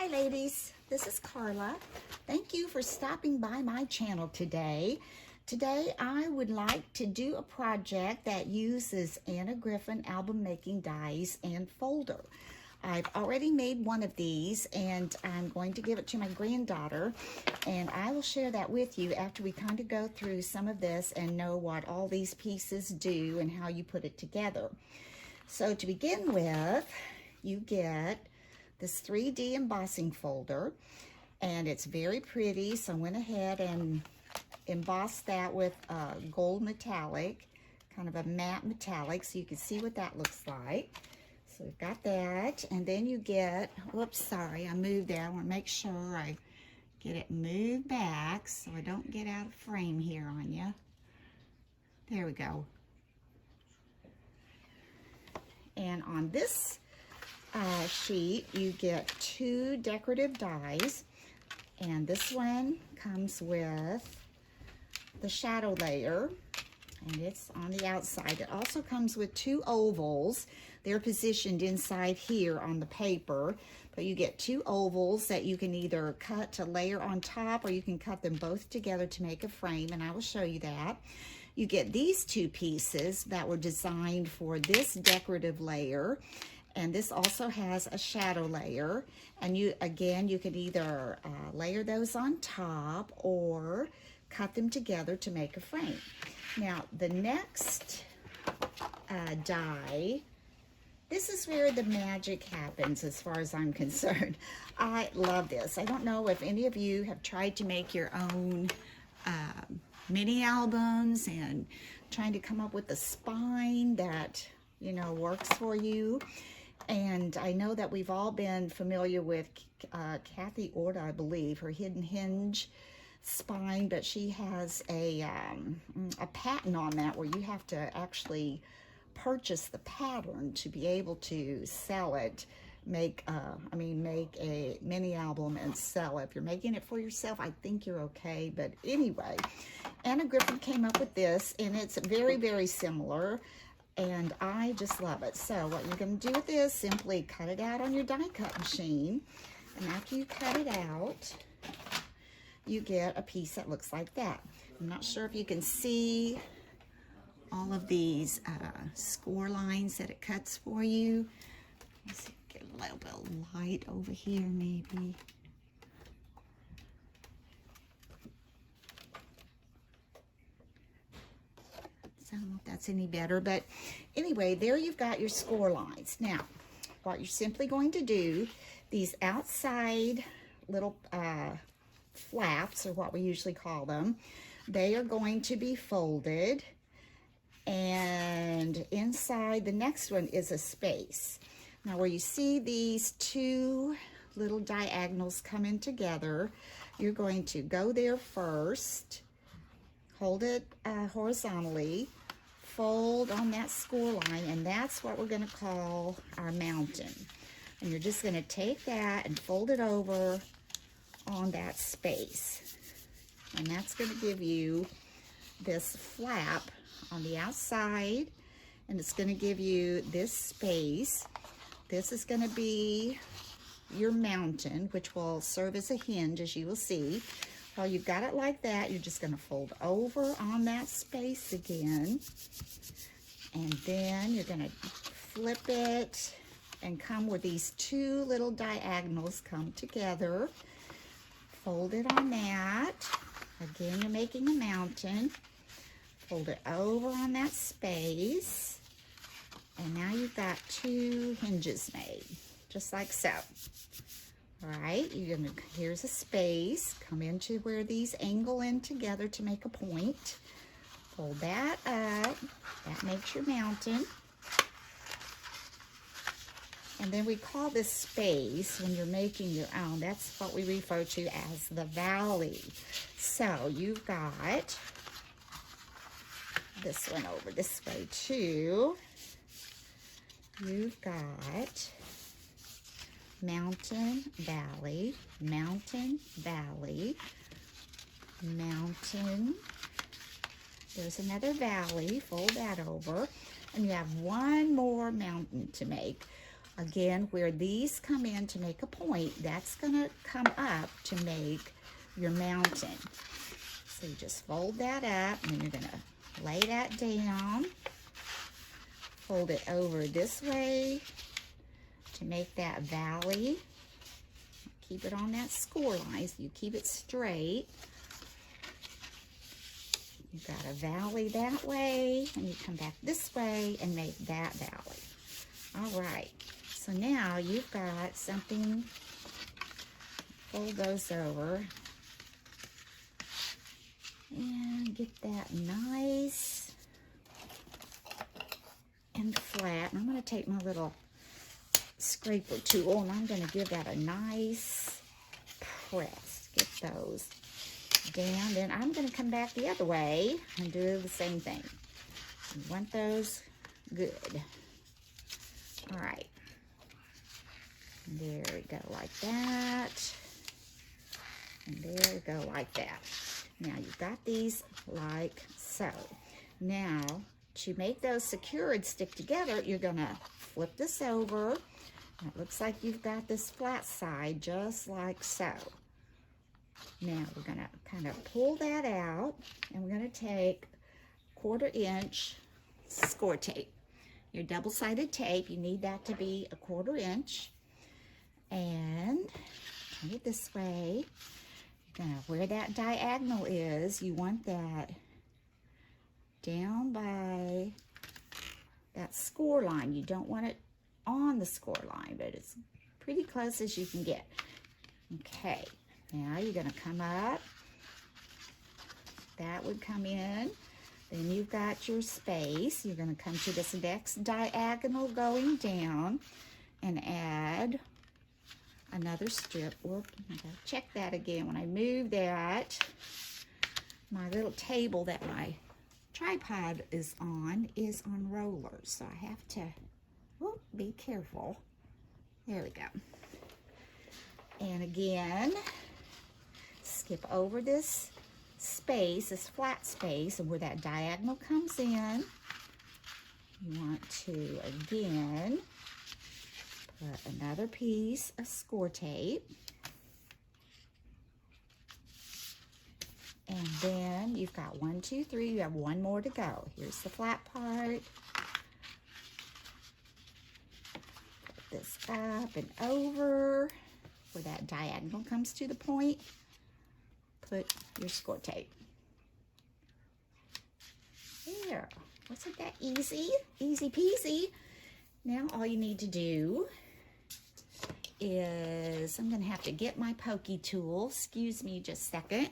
Hi ladies, this is Carla. Thank you for stopping by my channel today. Today I would like to do a project that uses Anna Griffin album making dies and folder. I've already made one of these and I'm going to give it to my granddaughter, and I will share that with you after we kind of go through some of this and know what all these pieces do and how you put it together. So to begin with, you get this 3D embossing folder, and it's very pretty, so I went ahead and embossed that with gold metallic, kind of a matte metallic, so you can see what that looks like. So we've got that, and then you get, whoops, sorry, I moved there. I want to make sure I get it moved back so I don't get out of frame here on you. There we go. And on this sheet, you get 2 decorative dies, and this one comes with the shadow layer, and it's on the outside. It also comes with 2 ovals. They're positioned inside here on the paper, but you get 2 ovals that you can either cut to layer on top, or you can cut them both together to make a frame, and I will show you that. You get these 2 pieces that were designed for this decorative layer, and this also has a shadow layer, and you can either layer those on top or cut them together to make a frame. Now the next die, this is where the magic happens as far as I'm concerned. I love this. I don't know if any of you have tried to make your own mini albums and trying to come up with a spine that, you know, works for you. And I know that we've all been familiar with Kathy Orta, I believe, her hidden hinge spine, but she has a patent on that where you have to actually purchase the pattern to be able to sell it, make a mini album and sell it. If you're making it for yourself, I think you're okay. But anyway, Anna Griffin came up with this, and it's very, very similar, and I just love it. So what you're going to do with this, simply cut it out on your die cut machine, and after you cut it out, you get a piece that looks like that. I'm not sure if you can see all of these score lines that it cuts for you. Let's see, get a little bit of light over here maybe. I don't know if that's any better, but anyway, there you've got your score lines. Now, what you're simply going to do, these outside little flaps, or what we usually call them, they are going to be folded, and inside the next one is a space. Now, where you see these 2 little diagonals come in together, you're going to go there first, hold it horizontally, fold on that score line, and that's what we're going to call our mountain. And you're just going to take that and fold it over on that space, and that's going to give you this flap on the outside, and it's going to give you this space. This is going to be your mountain, which will serve as a hinge, as you will see. While you've got it like that, you're just going to fold over on that space again, and then you're going to flip it and come where these 2 little diagonals come together. Fold it on that. Again, you're making a mountain. Fold it over on that space, and now you've got 2 hinges made, just like so. All right, here's a space. Come into where these angle in together to make a point. Fold that up. That makes your mountain. And then we call this space, when you're making your own, that's what we refer to as the valley. So you've got this one over this way too. You've got mountain, valley, mountain, valley, mountain. There's another valley, fold that over, and you have one more mountain to make. Again, where these come in to make a point, that's going to come up to make your mountain. So you just fold that up, and then you're going to lay that down. Fold it over this way to make that valley. Keep it on that score line so you keep it straight. You've got a valley that way, and you come back this way and make that valley. All right, so now you've got something. Fold those over and get that nice and flat. And I'm going to take my little scraper tool, and I'm going to give that a nice press. Get those down. Then I'm going to come back the other way and do the same thing. You want those good. All right. There we go, like that. And there we go, like that. Now you've got these like so. Now, to make those secured stick together, you're going to flip this over. It looks like you've got this flat side just like so. Now we're going to kind of pull that out, and we're going to take 1/4 inch score tape. Your double-sided tape, you need that to be 1/4 inch. And turn it this way. You're going to, where that diagonal is, you want that down by that score line. You don't want it on the score line, but it's pretty close as you can get. Okay, now you're going to come up. That would come in. Then you've got your space. You're going to come to this next diagonal going down and add another strip. Whoop, I gotta check that again. When I move that, my little table that my tripod is on rollers, so I have to be careful. There we go. And again, skip over this space, this flat space, and where that diagonal comes in, you want to again put another piece of score tape. And then you've got 1, 2, 3, you have one more to go. Here's the flat part. Put this up and over where that diagonal comes to the point. Put your score tape. There. Wasn't that easy? Easy peasy. Now all you need to do is, I'm going to have to get my pokey tool. Excuse me just a second.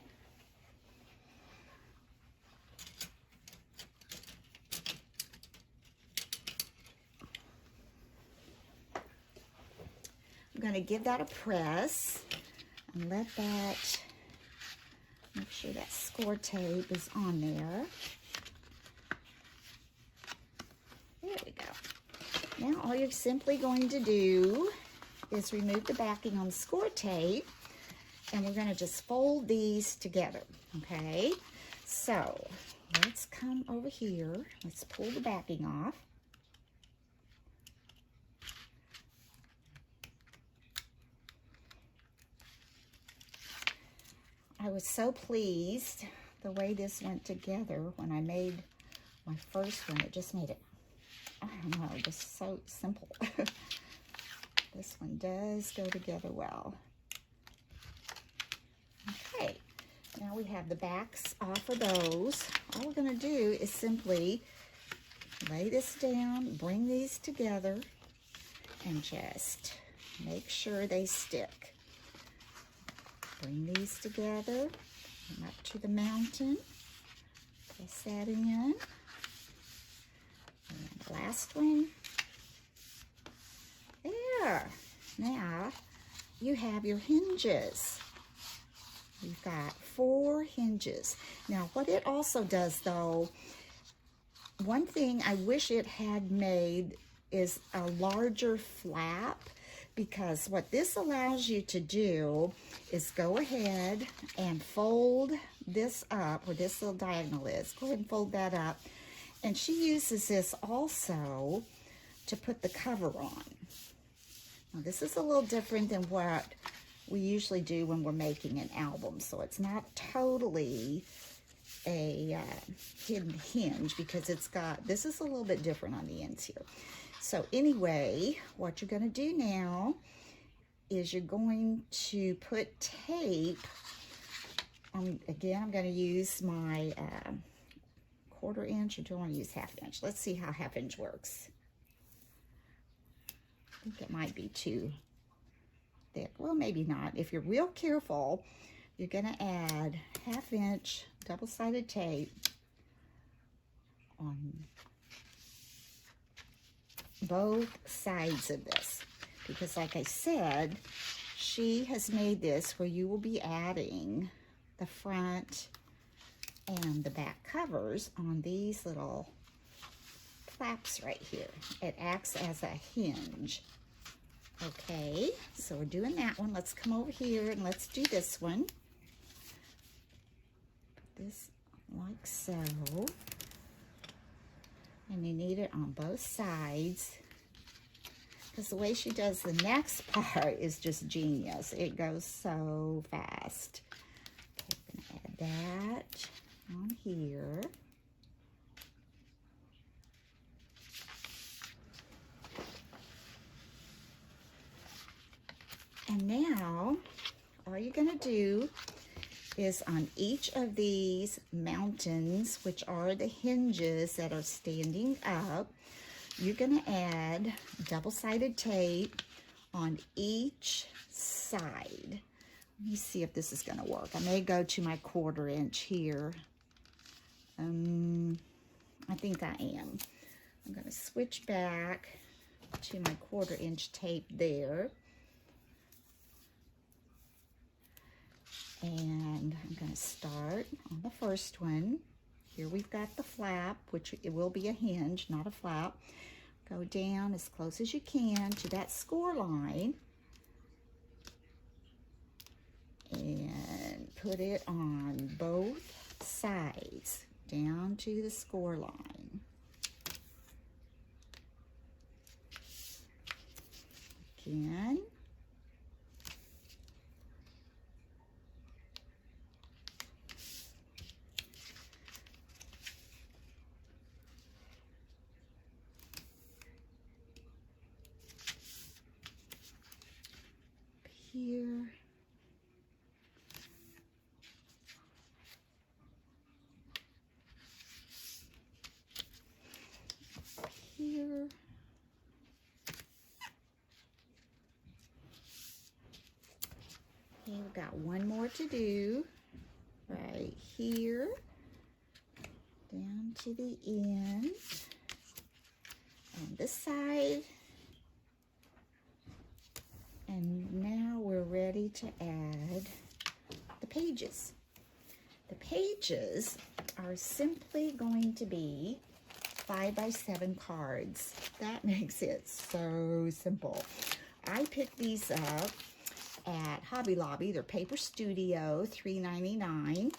I'm going to give that a press and let that, make sure that score tape is on there. There we go. Now all you're simply going to do is remove the backing on the score tape, and we're going to just fold these together, okay? So let's come over here. Let's pull the backing off. I was so pleased the way this went together when I made my first one. It just made it, I don't know, just so simple. This one does go together well. Okay, now we have the backs off of those. All we're going to do is simply lay this down, bring these together, and just make sure they stick. Bring these together, come up to the mountain, press that in. And the last one. There. Now you have your hinges. You've got 4 hinges. Now what it also does though, one thing I wish it had made is a larger flap, because what this allows you to do is go ahead and fold this up, where this little diagonal is. Go ahead and fold that up. And she uses this also to put the cover on. Now, this is a little different than what we usually do when we're making an album, so it's not totally a hidden hinge because it's got, this is a little bit different on the ends here. So anyway, what you're going to do now is you're going to put tape on. Again, I'm going to use my 1/4 inch, or do I want to use 1/2 inch? Let's see how 1/2 inch works. I think it might be too thick. Well, maybe not. If you're real careful, you're going to add 1/2 inch double-sided tape on both sides of this, because like I said, she has made this where you will be adding the front and the back covers on these little flaps right here. It acts as a hinge. Okay, so we're doing that one. Let's come over here and let's do this one. Put this like so. And you need it on both sides, because the way she does the next part is just genius. It goes so fast. Okay, I'm going to add that on here. And now, all you're going to do is on each of these mountains, which are the hinges that are standing up, you're going to add double-sided tape on each side. Let me see if this is going to work. I may go to my 1/4 inch here. I think I am. I'm going to switch back to my 1/4 inch tape there. And I'm going to start on the first one. Here we've got the flap, which it will be a hinge, not a flap. Go down as close as you can to that score line and put it on both sides down to the score line. Again. Here. Here. Okay, we've got one more to do. Right here. Down to the end. On this side. And now we're ready to add the pages. The pages are simply going to be 5x7 cards. That makes it so simple. I picked these up at Hobby Lobby. They're Paper Studio, $3.99,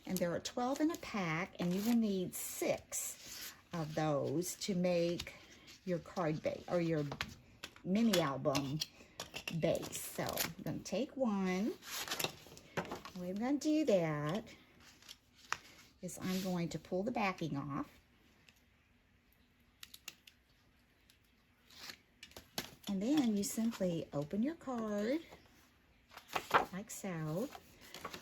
and there are 12 in a pack, and you will need 6 of those to make your card base or your mini album base. So I'm going to take one. The way I'm going to do that is I'm going to pull the backing off. And then you simply open your card like so.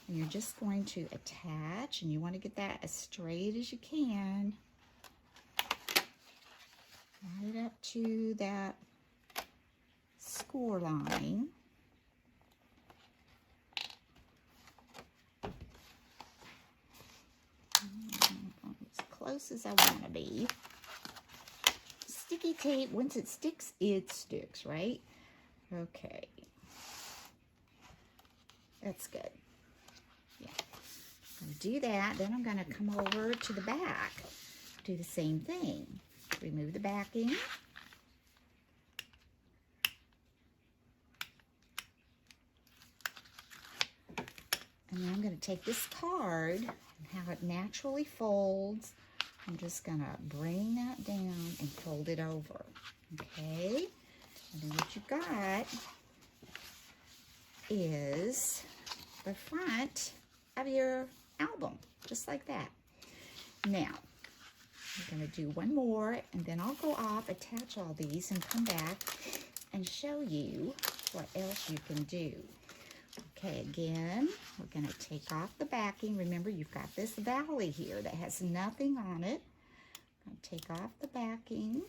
And you're just going to attach, and you want to get that as straight as you can. Right up to that score line. As close as I want to be. Sticky tape, once it sticks, right? Okay. That's good. Yeah. I'm going to do that. Then I'm going to come over to the back. Do the same thing. Remove the backing. And then I'm going to take this card and how it naturally folds. I'm just going to bring that down and fold it over. Okay? And then what you got is the front of your album, just like that. Now, I'm going to do one more, and then I'll go off, attach all these, and come back and show you what else you can do. Okay, again, we're going to take off the backing. Remember, you've got this valley here that has nothing on it. I'm going to take off the backing.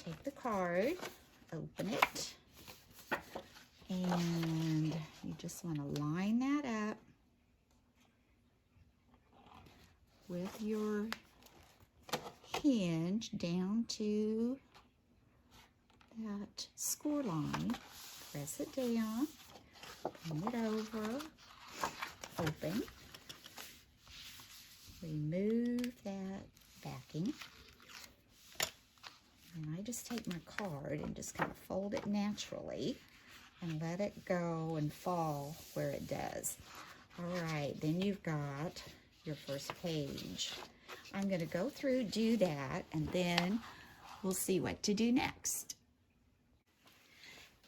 Take the card, open it, and you just want to line that up with your hinge down to that score line. Press it down, bring it over, open, remove that backing. And I just take my card and just kind of fold it naturally and let it go and fall where it does. All right, then you've got your first page. I'm going to go through, do that, and then we'll see what to do next.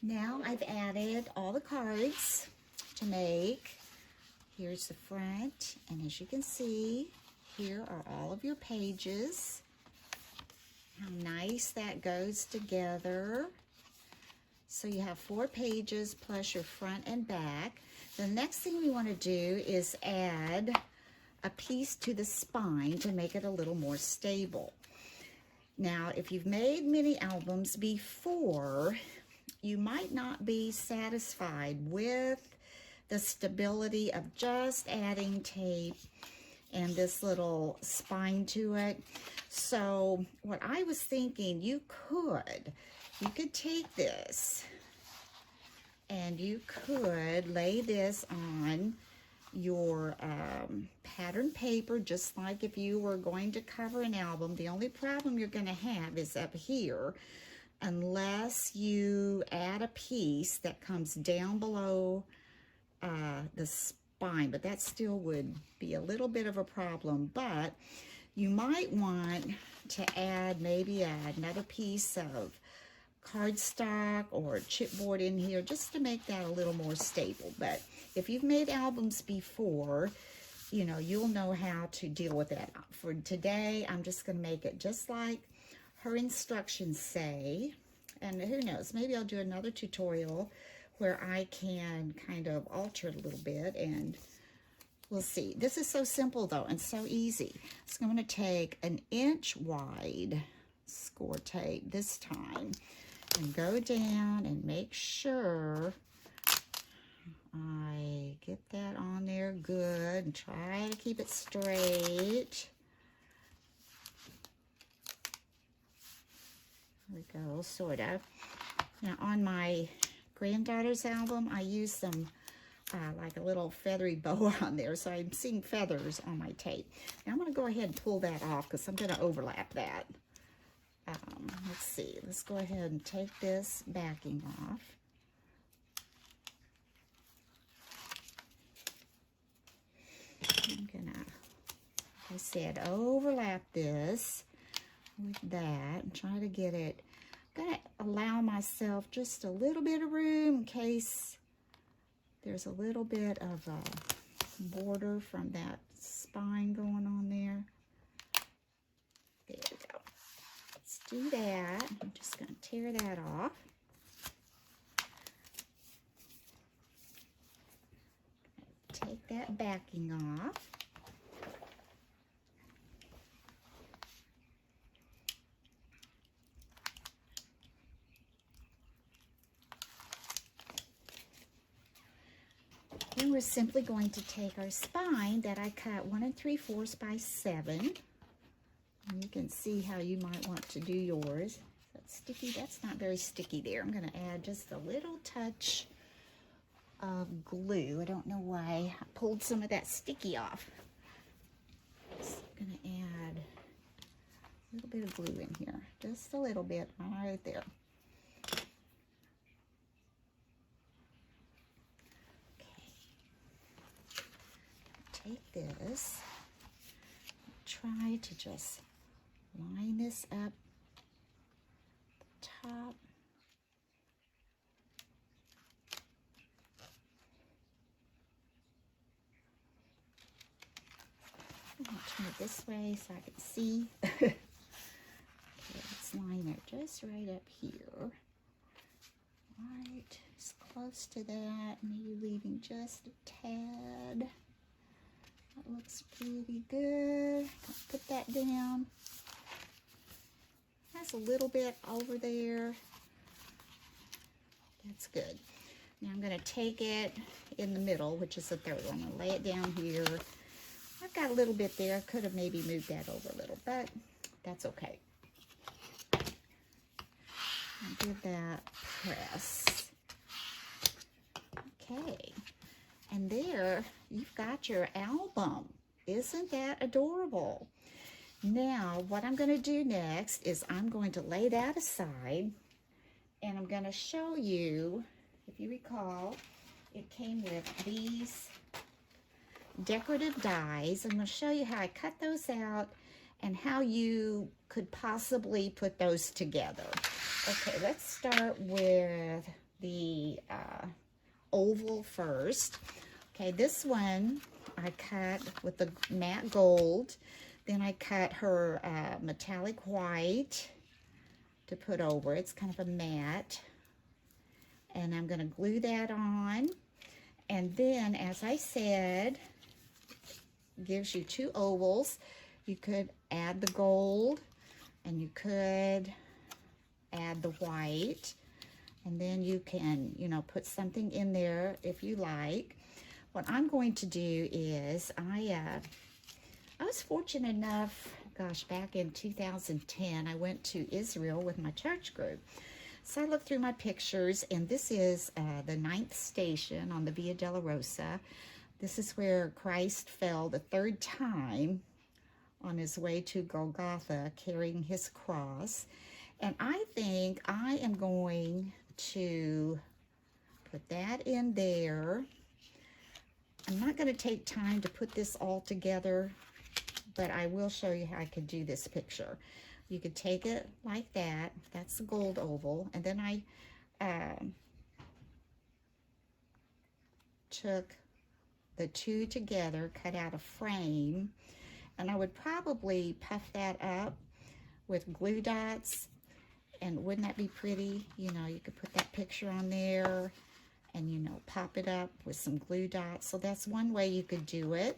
Now I've added all the cards to make. Here's the front, and as you can see, here are all of your pages. How nice that goes together. So you have 4 pages plus your front and back. The next thing we want to do is add a piece to the spine to make it a little more stable. Now, if you've made many albums before, you might not be satisfied with the stability of just adding tape and this little spine to it. So what I was thinking, you could take this and you could lay this on your pattern paper, just like if you were going to cover an album. The only problem you're going to have is up here, unless you add a piece that comes down below the spine, but that still would be a little bit of a problem. But you might want to add maybe another piece of cardstock or chipboard in here just to make that a little more stable. But if you've made albums before, you know, you'll know how to deal with that. For today, I'm just going to make it just like her instructions say. And who knows, maybe I'll do another tutorial where I can kind of alter it a little bit, and we'll see. This is so simple though and so easy. So I'm going to take an inch wide score tape this time and go down and make sure I get that on there good and try to keep it straight. There we go, sort of. Now on my granddaughter's album, I used some like a little feathery bow on there, so I'm seeing feathers on my tape. Now I'm going to go ahead and pull that off because I'm going to overlap that. Let's see, let's go ahead and take this backing off. I'm going to, like I said, overlap this with that and try to get it. I'm going to allow myself just a little bit of room in case there's a little bit of a border from that spine going on there. There we go. Let's do that. I'm just going to tear that off. Take that backing off. Then we're simply going to take our spine that I cut 1 3/4 by 7. And you can see how you might want to do yours. That's sticky. That's not very sticky there. I'm going to add just a little touch of glue. I don't know why I pulled some of that sticky off. Just going to add a little bit of glue in here. Just a little bit right there. Take this, try to just line this up the top. I'm going to turn it this way so I can see. Okay, let's line it just right up here. Right, as close to that, maybe leaving just a tad. That looks pretty good. I'll put that down. That's a little bit over there. That's good. Now I'm going to take it in the middle, which is the third one. I'm going to lay it down here. I've got a little bit there. Could have maybe moved that over a little, but that's okay. I'll give that a press. Okay. And there you've got your album. Isn't that adorable? Now, what I'm going to do next is I'm going to lay that aside, and I'm going to show you, if you recall, it came with these decorative dies. I'm going to show you how I cut those out and how you could possibly put those together. Okay, let's start with the oval first. Okay, this one I cut with the matte gold. Then I cut her metallic white to put over. It's kind of a matte. And I'm going to glue that on. And then, as I said, gives you two ovals. You could add the gold, and you could add the white. And then you can, you know, put something in there if you like. What I'm going to do is I was fortunate enough, gosh, back in 2010, I went to Israel with my church group. So I looked through my pictures, and this is the 9th station on the Via Dolorosa. This is where Christ fell the 3rd time on his way to Golgotha, carrying his cross. And I think I am going to put that in there. I'm not going to take time to put this all together, but I will show you how I could do this picture. You could take it like that. That's the gold oval. And then I took the two together, cut out a frame, and I would probably puff that up with glue dots. And wouldn't that be pretty? You know, you could put that picture on there and, you know, pop it up with some glue dots. So that's one way you could do it.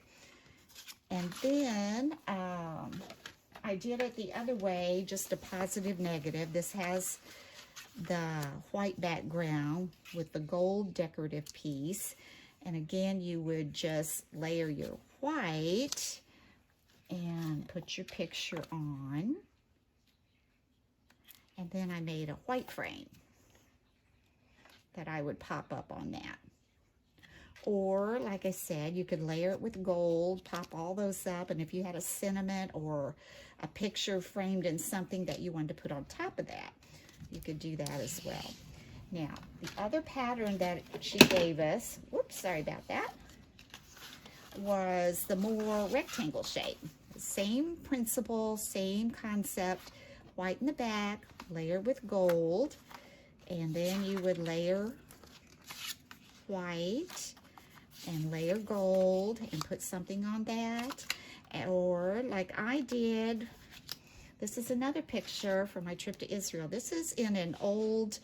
And then I did it the other way, just a positive negative. This has the white background with the gold decorative piece. And again, you would just layer your white and put your picture on. And then I made a white frame that I would pop up on that. Or, like I said, you could layer it with gold, pop all those up, and if you had a sentiment or a picture framed in something that you wanted to put on top of that, you could do that as well. Now, the other pattern that she gave us, whoops, sorry about that, was the more rectangle shape. Same principle, same concept, white in the back, layer with gold, and then you would layer white and layer gold and put something on that. Or like I did, this is another picture from my trip to Israel. This is in an old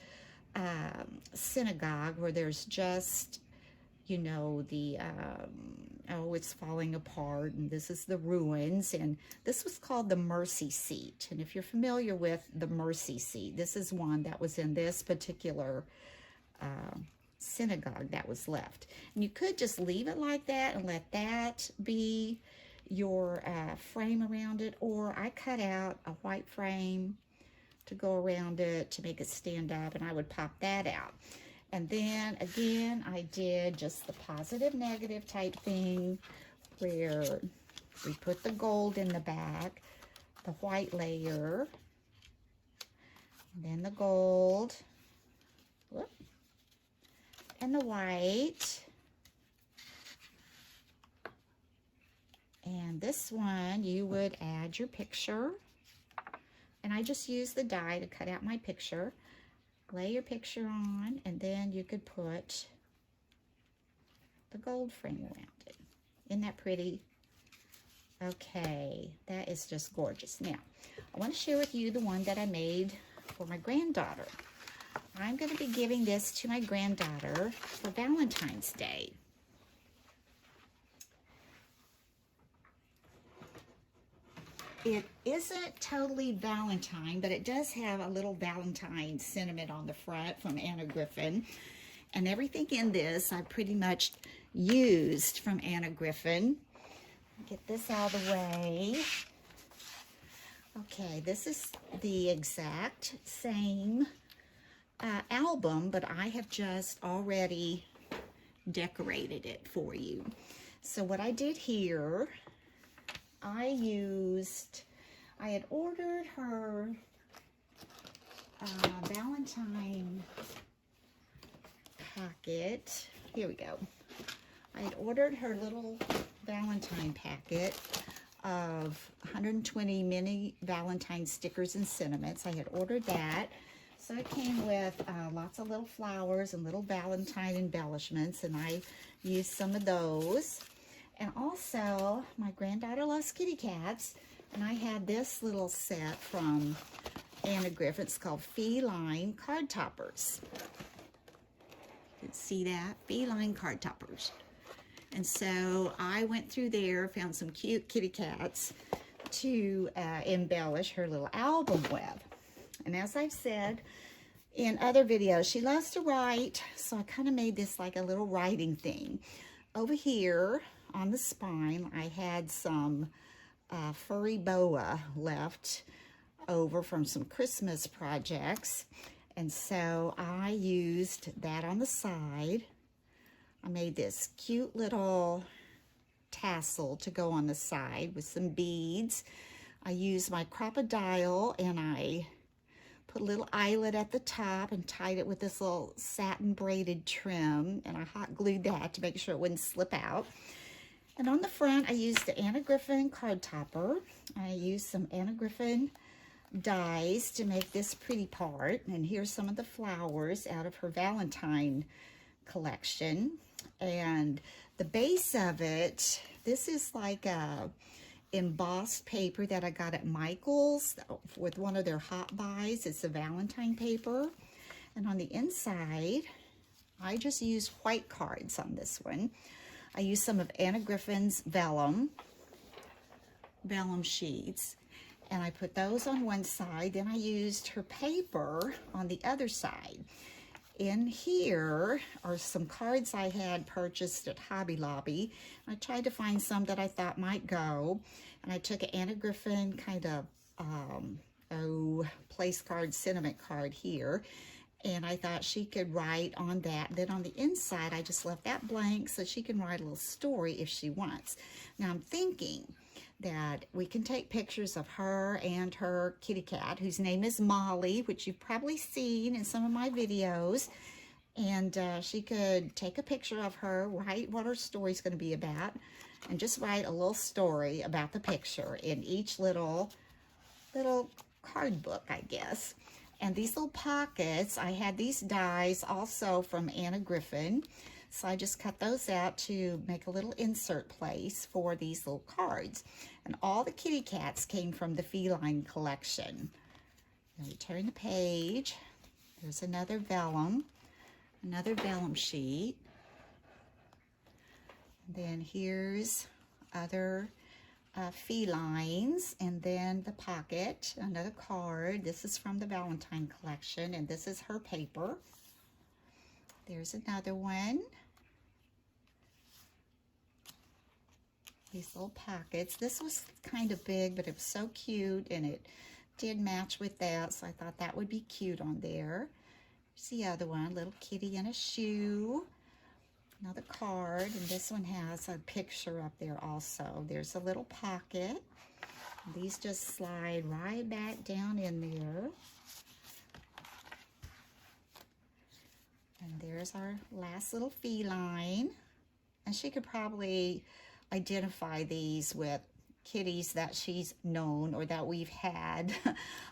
synagogue where there's just, you know, the oh, it's falling apart, and this is the ruins, and this was called the mercy seat. And if you're familiar with the mercy seat, this is one that was in this particular synagogue that was left. And you could just leave it like that and let that be your frame around it, or I cut out a white frame to go around it to make it stand up, and I would pop that out. And then again, I did just the positive negative type thing where we put the gold in the back, the white layer, and then the gold, whoop, and the white. And this one, you would add your picture. And I just use the die to cut out my picture. Lay your picture on, and then you could put the gold frame around it. Isn't that pretty? Okay, that is just gorgeous. Now, I want to share with you the one that I made for my granddaughter. I'm going to be giving this to my granddaughter for Valentine's Day. It isn't totally Valentine, but it does have a little Valentine sentiment on the front from Anna Griffin. And everything in this I pretty much used from Anna Griffin. Get this out of the way. Okay, this is the exact same album, but I have just already decorated it for you. So what I did here, I had ordered her Valentine packet. Here we go. I had ordered her little Valentine packet of 120 mini Valentine stickers and sentiments. I had ordered that. So it came with lots of little flowers and little Valentine embellishments, and I used some of those. And also, my granddaughter loves kitty cats, and I had this little set from Anna Griffin. It's called Feline card toppers. You can see that, Feline card toppers. And so I went through there, found some cute kitty cats to embellish her little album with. And as I've said in other videos, she loves to write, so I kind of made this like a little writing thing. Over here on the spine, I had some furry boa left over from some Christmas projects. And so I used that on the side. I made this cute little tassel to go on the side with some beads. I used my crocodile, and I put a little eyelet at the top and tied it with this little satin braided trim, and I hot glued that to make sure it wouldn't slip out. And on the front, I used the Anna Griffin card topper. I used some Anna Griffin dies to make this pretty part. And here's some of the flowers out of her Valentine collection. And the base of it, this is like a embossed paper that I got at Michael's with one of their hot buys. It's a Valentine paper. And on the inside, I just used white cards on this one. I used some of Anna Griffin's vellum sheets, and I put those on one side. Then I used her paper on the other side. In here are some cards I had purchased at Hobby Lobby. I tried to find some that I thought might go, and I took an Anna Griffin kind of place card, sentiment card here, and I thought she could write on that. Then on the inside, I just left that blank so she can write a little story if she wants. Now I'm thinking that we can take pictures of her and her kitty cat, whose name is Molly, which you've probably seen in some of my videos. And she could take a picture of her, write what her story's going to be about, and just write a little story about the picture in each little card book, I guess. And these little pockets, I had these dies also from Anna Griffin. So I just cut those out to make a little insert place for these little cards. And all the kitty cats came from the Feline collection. Now we turn the page. There's another vellum sheet. And then here's other felines, and then the pocket, another card. This is from the Valentine collection, and this is her paper. There's another one. These little pockets. This was kind of big, but it was so cute, and it did match with that, so I thought that would be cute on there. Here's the other one, little kitty in a shoe. Another card, and this one has a picture up there also. There's a little pocket. These just slide right back down in there. And there's our last little feline. And she could probably identify these with kitties that she's known or that we've had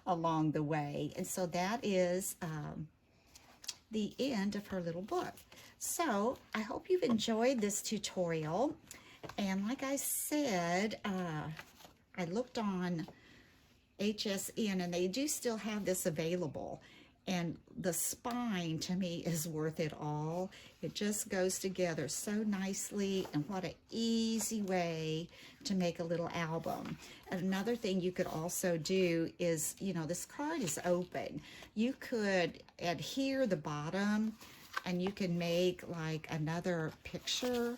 along the way. And so that is the end of her little book. So I hope you've enjoyed this tutorial. And like I said, I looked on HSN and they do still have this available. And the spine to me is worth it all. It just goes together so nicely, and what an easy way to make a little album. And another thing you could also do is, you know, this card is open. You could adhere the bottom and you can make like another picture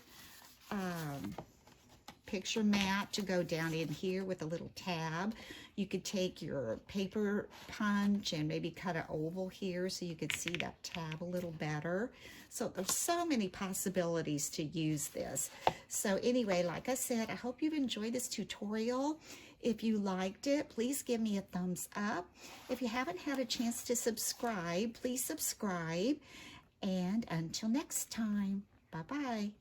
mat to go down in here with a little tab. You could take your paper punch and maybe cut an oval here so you could see that tab a little better. So there's so many possibilities to use this. So anyway, like I said, I hope you've enjoyed this tutorial. If you liked it, please give me a thumbs up. If you haven't had a chance to subscribe, please subscribe. And until next time, bye-bye.